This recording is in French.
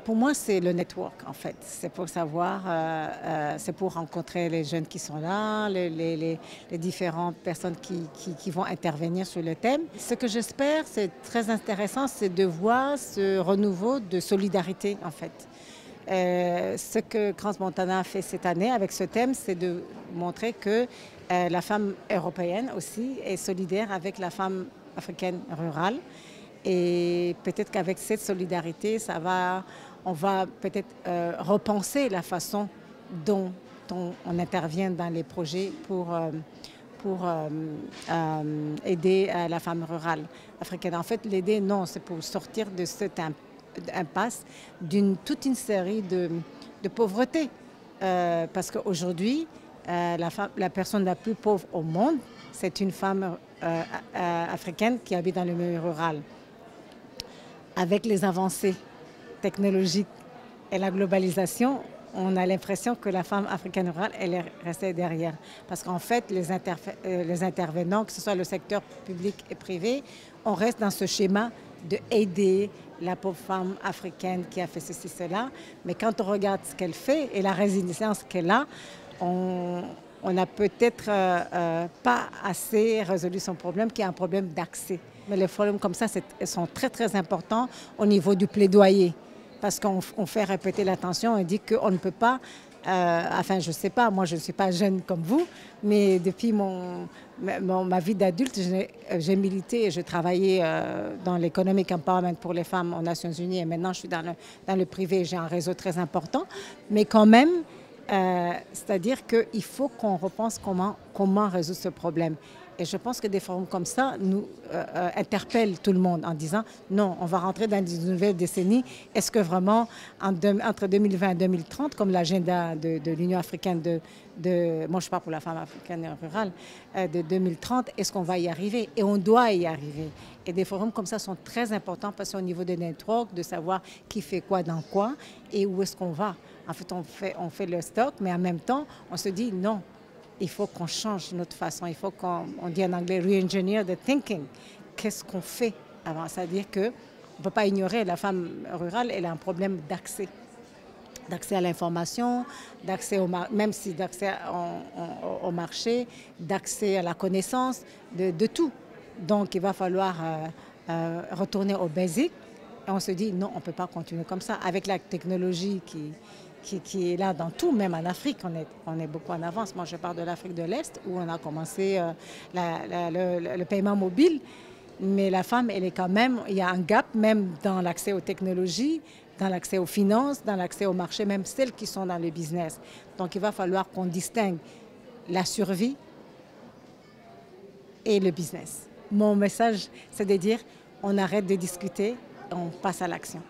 Pour moi, c'est le network, en fait. C'est pour savoir, c'est pour rencontrer les jeunes qui sont là, les différentes personnes qui vont intervenir sur le thème. Ce que j'espère, c'est très intéressant, c'est de voir ce renouveau de solidarité, en fait. Ce que Crans-Montana a fait cette année avec ce thème, c'est de montrer que la femme européenne aussi est solidaire avec la femme africaine rurale. Et peut-être qu'avec cette solidarité, on va peut-être repenser la façon dont on intervient dans les projets pour aider la femme rurale africaine. En fait, l'aider, non, c'est pour sortir de cette impasse toute une série de pauvreté. Parce qu'aujourd'hui, la personne la plus pauvre au monde, c'est une femme africaine qui habite dans le milieu rural. Avec les avancées technologiques et la globalisation, on a l'impression que la femme africaine rurale, elle est restée derrière. Parce qu'en fait, les intervenants, que ce soit le secteur public et privé, on reste dans ce schéma d'aider la pauvre femme africaine qui a fait ceci, cela. Mais quand on regarde ce qu'elle fait et la résilience qu'elle a, on n'a peut-être pas assez résolu son problème, qui est un problème d'accès. Mais les forums comme ça sont très, très importants au niveau du plaidoyer. Parce qu'on fait répéter l'attention et dit qu'on ne peut pas, enfin je ne sais pas, moi je ne suis pas jeune comme vous, mais depuis ma vie d'adulte, j'ai milité et je travaillais dans l'Economic Empowerment pour les femmes aux Nations Unies et maintenant je suis dans le privé, j'ai un réseau très important. Mais quand même, c'est-à-dire qu'il faut qu'on repense comment résoudre ce problème. Et je pense que des forums comme ça nous interpellent tout le monde en disant non, on va rentrer dans une nouvelle décennie. Est-ce que vraiment, entre 2020 et 2030, comme l'agenda de l'Union africaine moi je parle pour la femme africaine rurale, de 2030, est-ce qu'on va y arriver? Et on doit y arriver. Et des forums comme ça sont très importants parce qu'au niveau des networks, de savoir qui fait quoi dans quoi et où est-ce qu'on va. En fait, on fait le stock, mais en même temps, on se dit non. Il faut qu'on change notre façon, il faut qu'on dit en anglais re-engineer the thinking. Qu'est-ce qu'on fait avant? C'est-à-dire qu'on ne peut pas ignorer la femme rurale, elle a un problème d'accès à l'information, même si d'accès au marché, d'accès à la connaissance, de tout. Donc il va falloir retourner au basic. Et on se dit non, on ne peut pas continuer comme ça. Avec la technologie qui est là dans tout, même en Afrique, on est beaucoup en avance. Moi, je parle de l'Afrique de l'Est, où on a commencé le paiement mobile. Mais la femme, elle est quand même, il y a un gap même dans l'accès aux technologies, dans l'accès aux finances, dans l'accès au marché, même celles qui sont dans le business. Donc, il va falloir qu'on distingue la survie et le business. Mon message, c'est de dire, on arrête de discuter, on passe à l'action.